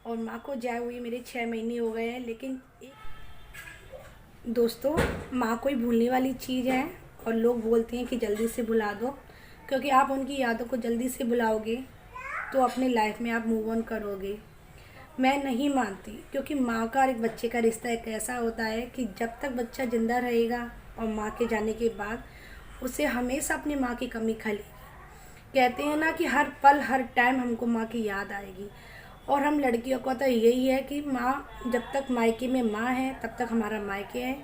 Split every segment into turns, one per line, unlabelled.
और माँ को जाए हुए मेरे 6 महीने हो गए हैं। लेकिन दोस्तों, माँ कोई भूलने वाली चीज़ है और लोग बोलते हैं कि जल्दी से भुला दो, क्योंकि आप उनकी यादों को जल्दी से भुलाओगे तो अपने लाइफ में आप मूव ऑन करोगे। मैं नहीं मानती, क्योंकि माँ का और एक बच्चे का रिश्ता एक ऐसा होता है कि जब तक बच्चा ज़िंदा रहेगा और माँ के जाने के बाद उसे हमेशा अपनी माँ की कमी खलेगी। कहते हैं ना कि हर पल हर टाइम हमको माँ की याद आएगी। और हम लड़कियों का तो यही है कि माँ, जब तक मायके में माँ है तब तक हमारा मायके है,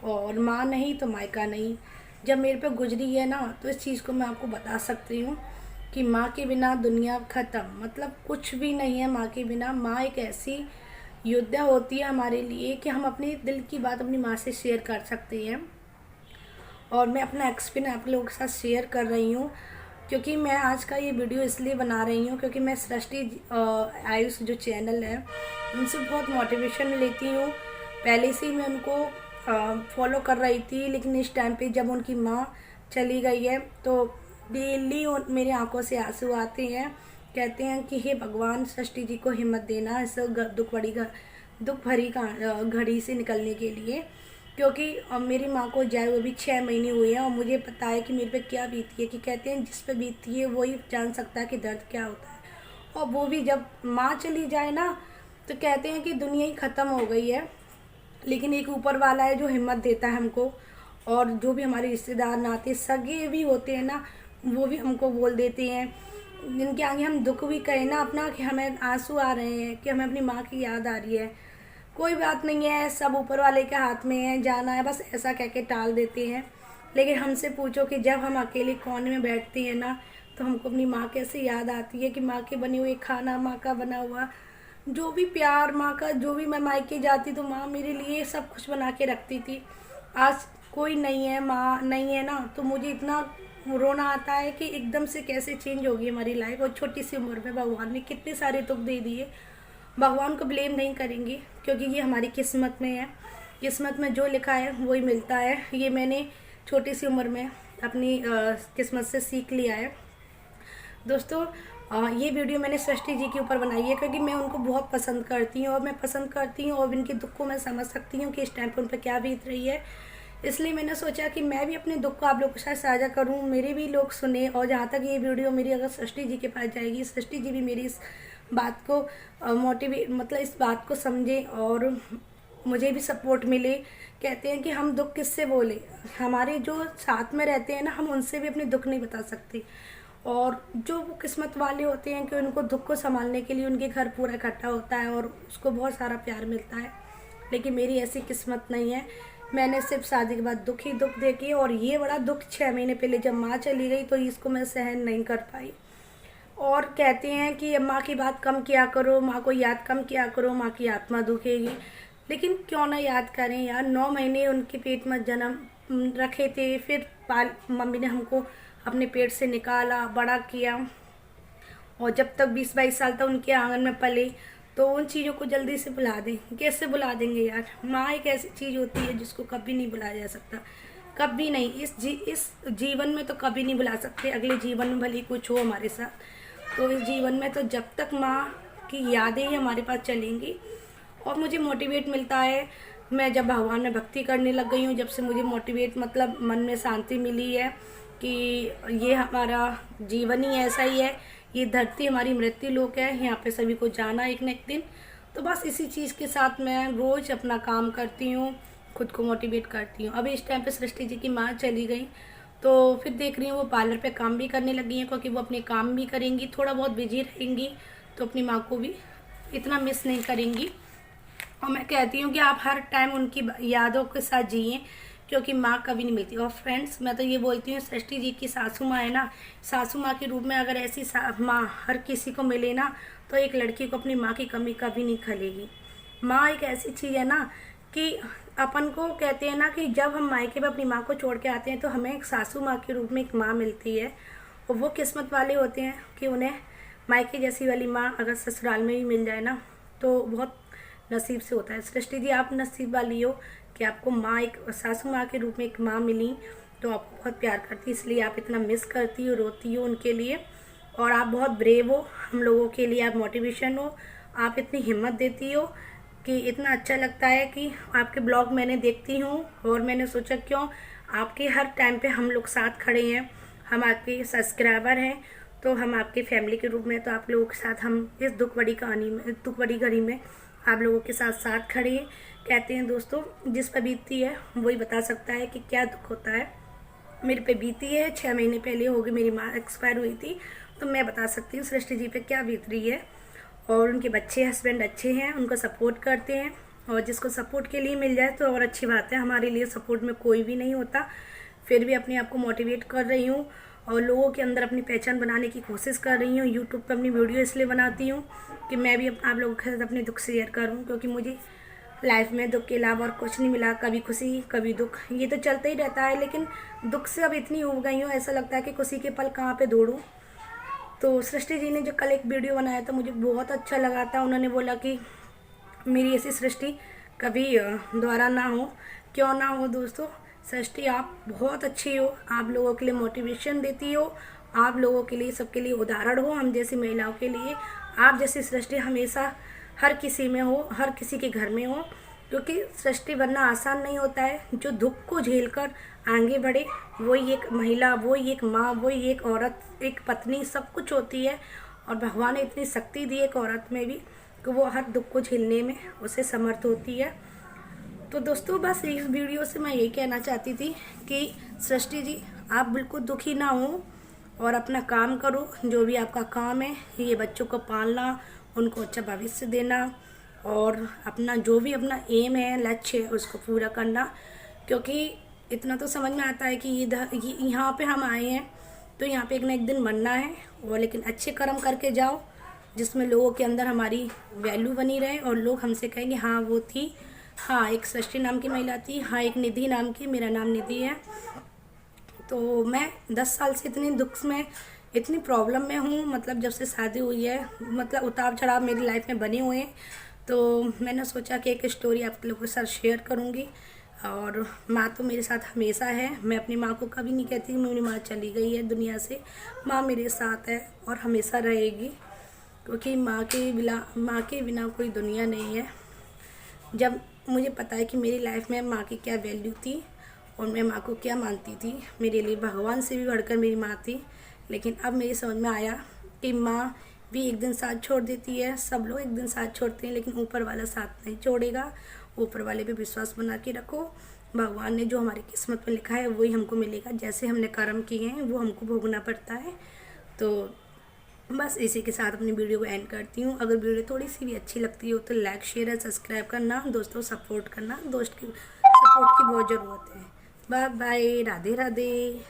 और माँ नहीं तो मायका नहीं। जब मेरे पे गुजरी है ना, तो इस चीज़ को मैं आपको बता सकती हूँ कि माँ के बिना दुनिया ख़त्म, मतलब कुछ भी नहीं है माँ के बिना। माँ एक ऐसी योद्धा होती है हमारे लिए कि हम अपने दिल की बात अपनी माँ से शेयर कर सकते हैं। और मैं अपना एक्सपीरियंस आप लोगों के साथ शेयर कर रही हूँ, क्योंकि मैं आज का ये वीडियो इसलिए बना रही हूँ क्योंकि मैं सृष्टि आयुष जो चैनल है उनसे बहुत मोटिवेशन लेती हूँ। पहले से ही मैं उनको फॉलो कर रही थी, लेकिन इस टाइम पे जब उनकी माँ चली गई है तो डेली मेरे आंखों से आंसू आते हैं। कहते हैं कि हे भगवान, सृष्टि जी को हिम्मत देना इस दुख भरी घड़ी से निकलने के लिए, क्योंकि मेरी माँ को जाए हुए भी 6 महीने हुए हैं और मुझे पता है कि मेरे पे क्या बीती है। कि कहते हैं जिस पे बीती है वही जान सकता है कि दर्द क्या होता है। और वो भी जब माँ चली जाए ना, तो कहते हैं कि दुनिया ही ख़त्म हो गई है। लेकिन एक ऊपर वाला है जो हिम्मत देता है हमको। और जो भी हमारे रिश्तेदार नाते सगे भी होते हैं ना, वो भी हमको बोल देते हैं, जिनके आगे हम दुख भी कहें ना अपना, कि हमें आंसू आ रहे हैं, कि हमें अपनी माँ की याद आ रही है, कोई बात नहीं है, सब ऊपर वाले के हाथ में है, जाना है, बस ऐसा कह के टाल देते हैं। लेकिन हमसे पूछो कि जब हम अकेले कोने में बैठते हैं ना, तो हमको अपनी माँ कैसे याद आती है। कि माँ के बने हुए खाना, माँ का बना हुआ जो भी प्यार, माँ का जो भी, मैं मायके जाती तो माँ मेरे लिए सब कुछ बना के रखती थी। आज कोई नहीं है, माँ नहीं है ना, तो मुझे इतना रोना आता है कि एकदम से कैसे चेंज होगी हमारी लाइफ। और छोटी सी उम्र में भगवान ने कितने सारे दुख दे दिए। भगवान को ब्लेम नहीं करेंगे, क्योंकि ये हमारी किस्मत में है। किस्मत में जो लिखा है वही मिलता है। ये मैंने छोटी सी उम्र में अपनी किस्मत से सीख लिया है। दोस्तों, ये वीडियो मैंने सृष्टि जी के ऊपर बनाई है, क्योंकि मैं उनको बहुत पसंद करती हूँ और मैं पसंद करती हूँ और इनके दुख को मैं समझ सकती हूँ कि इस टाइम पर उन पर क्या बीत रही है। इसलिए मैंने सोचा कि मैं भी अपने दुख को आप लोगों के साथ साझा करूँ, मेरे भी लोग सुने। और जहाँ तक ये वीडियो मेरी अगर सृष्टि जी के पास जाएगी, सृष्टि जी भी मेरी इस बात को मोटिवेट, मतलब इस बात को समझे और मुझे भी सपोर्ट मिले। कहते हैं कि हम दुख किससे बोले, हमारे जो साथ में रहते हैं ना, हम उनसे भी अपने दुख नहीं बता सकते। और जो वो किस्मत वाले होते हैं कि उनको दुख को संभालने के लिए उनके घर पूरा इकट्ठा होता है और उसको बहुत सारा प्यार मिलता है। लेकिन मेरी ऐसी किस्मत नहीं है। मैंने सिर्फ शादी के बाद दुख ही दुख देखे, और ये बड़ा दुख 6 महीने पहले जब माँ चली गई तो इसको मैं सहन नहीं कर पाई। और कहते हैं कि माँ की बात कम किया करो, माँ को याद कम किया करो, माँ की आत्मा दुखेगी। लेकिन क्यों ना याद करें यार, 9 महीने उनके पेट में जन्म रखे थे, फिर पाल मम्मी ने हमको अपने पेट से निकाला, बड़ा किया, और जब तक 20-22 साल तक उनके आंगन में पले, तो उन चीज़ों को जल्दी से भुला दें, कैसे भुला देंगे यार। माँ एक ऐसी चीज़ होती है जिसको कभी नहीं भुलाया जा सकता, कभी नहीं। इस जीवन में तो कभी नहीं भुला सकते, अगले जीवन में भले कुछ हो हमारे साथ। तो इस जीवन में तो जब तक माँ की यादें ही हमारे पास चलेंगी। और मुझे मोटिवेट मिलता है, मैं जब भगवान में भक्ति करने लग गई हूँ, जब से मुझे मोटिवेट, मतलब मन में शांति मिली है कि ये हमारा जीवन ही ऐसा ही है, ये धरती हमारी मृत्यु लोक है, यहाँ पे सभी को जाना एक न एक दिन। तो बस इसी चीज़ के साथ मैं रोज़ अपना काम करती हूँ, खुद को मोटिवेट करती हूँ। अभी इस टाइम पे सृष्टि जी की माँ चली गई, तो फिर देख रही हूँ वो पार्लर पे काम भी करने लगी हैं, क्योंकि वो अपने काम भी करेंगी, थोड़ा बहुत बिजी रहेंगी, तो अपनी माँ को भी इतना मिस नहीं करेंगी। और मैं कहती हूँ कि आप हर टाइम उनकी यादों के साथ जिए, क्योंकि माँ कभी नहीं मिलती। और फ्रेंड्स, मैं तो ये बोलती हूँ, सृष्टि जी की सासू माँ है ना, सासू माँ के रूप में अगर ऐसी माँ हर किसी को मिले ना, तो एक लड़की को अपनी माँ की कमी कभी नहीं खलेगी। माँ एक ऐसी चीज़ है ना कि अपन को कहते हैं ना कि जब हम मायके में अपनी माँ को छोड़ के आते हैं तो हमें एक सासू माँ के रूप में एक माँ मिलती है। और वो किस्मत वाले होते हैं कि उन्हें मायके जैसी वाली माँ अगर ससुराल में भी मिल जाए ना, तो बहुत नसीब से होता है। सृष्टि जी, आप नसीब वाली हो कि आपको माँ, एक सासू माँ के रूप में एक माँ मिली, तो आपको बहुत प्यार करती, इसलिए आप इतना मिस करती हो, रोती हो उनके लिए। और आप बहुत ब्रेव हो, हम लोगों के लिए आप मोटिवेशन हो। आप इतनी हिम्मत देती हो कि इतना अच्छा लगता है कि आपके ब्लॉग मैंने देखती हूँ और मैंने सोचा क्यों आपके हर टाइम पे हम लोग साथ खड़े हैं, हम आपके सब्सक्राइबर हैं, तो हम आपकी फैमिली के रूप में, तो आप लोगों के साथ हम इस दुख भरी कहानी में, दुख भरी घड़ी में आप लोगों के साथ साथ खड़े हैं। कहते हैं दोस्तों, जिस पर बीतती है वही बता सकता है कि क्या दुख होता है। मेरे पे बीती है, 6 महीने पहले हो गई, मेरी माँ एक्सपायर हुई थी, तो मैं बता सकती हूँ सृष्टि जी पे क्या बीत रही है। और उनके बच्चे हस्बैंड अच्छे हैं, उनको सपोर्ट करते हैं, और जिसको सपोर्ट के लिए मिल जाए तो और अच्छी बात है। हमारे लिए सपोर्ट में कोई भी नहीं होता, फिर भी अपने आप को मोटिवेट कर रही हूँ और लोगों के अंदर अपनी पहचान बनाने की कोशिश कर रही हूँ। यूट्यूब पर अपनी वीडियो इसलिए बनाती हूँ कि मैं भी आप लोगों के साथ अपने दुख शेयर करूँ, क्योंकि मुझे लाइफ में दुख के अलावा और कुछ नहीं मिला। कभी खुशी कभी दुख, ये तो चलता ही रहता है, लेकिन दुख से अब इतनी हो गई हूँ, ऐसा लगता है कि खुशी के पल कहाँ पे दौड़ूँ। तो सृष्टि जी ने जो कल एक वीडियो बनाया था मुझे बहुत अच्छा लगा था। उन्होंने बोला कि मेरी ऐसी सृष्टि कभी दोबारा ना हो। क्यों ना हो दोस्तों, सृष्टि आप बहुत अच्छी हो, आप लोगों के लिए मोटिवेशन देती हो, आप लोगों के लिए, सबके लिए उदाहरण हो, हम जैसी महिलाओं के लिए। आप जैसी सृष्टि हमेशा हर किसी में हो, हर किसी के घर में हो, क्योंकि सृष्टि बनना आसान नहीं होता है। जो दुख को झेलकर आगे बढ़े वही एक महिला, वही एक माँ, वही एक औरत, एक पत्नी सब कुछ होती है। और भगवान ने इतनी शक्ति दी एक औरत में भी कि वो हर दुख को झेलने में उसे समर्थ होती है। तो दोस्तों, बस इस वीडियो से मैं यही कहना चाहती थी कि सृष्टि जी आप बिल्कुल दुखी ना हो और अपना काम करो, जो भी आपका काम है, ये बच्चों को पालना, उनको अच्छा भविष्य देना, और अपना जो भी अपना एम है, लक्ष्य है, उसको पूरा करना। क्योंकि इतना तो समझ में आता है कि यहाँ पे हम आए हैं तो यहाँ पे एक ना एक दिन मरना है, और लेकिन अच्छे कर्म करके जाओ जिसमें लोगों के अंदर हमारी वैल्यू बनी रहे और लोग हमसे कहेंगे हाँ वो थी, हाँ एक सृष्टि नाम की महिला थी, हाँ एक निधि नाम की, मेरा नाम निधि है। तो मैं 10 साल से इतनी दुख में, इतनी प्रॉब्लम में हूँ, मतलब जब से शादी हुई है, मतलब उतार चढ़ाव मेरी लाइफ में बने हुए हैं। तो मैंने सोचा कि एक स्टोरी आप लोगों के साथ शेयर करूँगी। और माँ तो मेरे साथ हमेशा है, मैं अपनी माँ को कभी नहीं कहती मेरी माँ चली गई है दुनिया से। माँ मेरे साथ है और हमेशा रहेगी, क्योंकि माँ के बिना कोई दुनिया नहीं है। जब मुझे पता है कि मेरी लाइफ में माँ की क्या वैल्यू थी और मैं माँ को क्या मानती थी, मेरे लिए भगवान से भी बढ़कर मेरी माँ थी। लेकिन अब मेरी समझ में आया कि माँ भी एक दिन साथ छोड़ देती है, सब लोग एक दिन साथ छोड़ते हैं, लेकिन ऊपर वाला साथ नहीं छोड़ेगा। ऊपर वाले पे विश्वास बना के रखो। भगवान ने जो हमारी किस्मत में लिखा है वही हमको मिलेगा, जैसे हमने कर्म किए हैं वो हमको भोगना पड़ता है। तो बस इसी के साथ अपनी वीडियो को एंड करती हूँ। अगर वीडियो थोड़ी सी भी अच्छी लगती हो तो लाइक शेयर और सब्सक्राइब करना, दोस्तों सपोर्ट करना, दोस्त की सपोर्ट की बहुत ज़रूरत है। Bye bye, Radhe Radhe.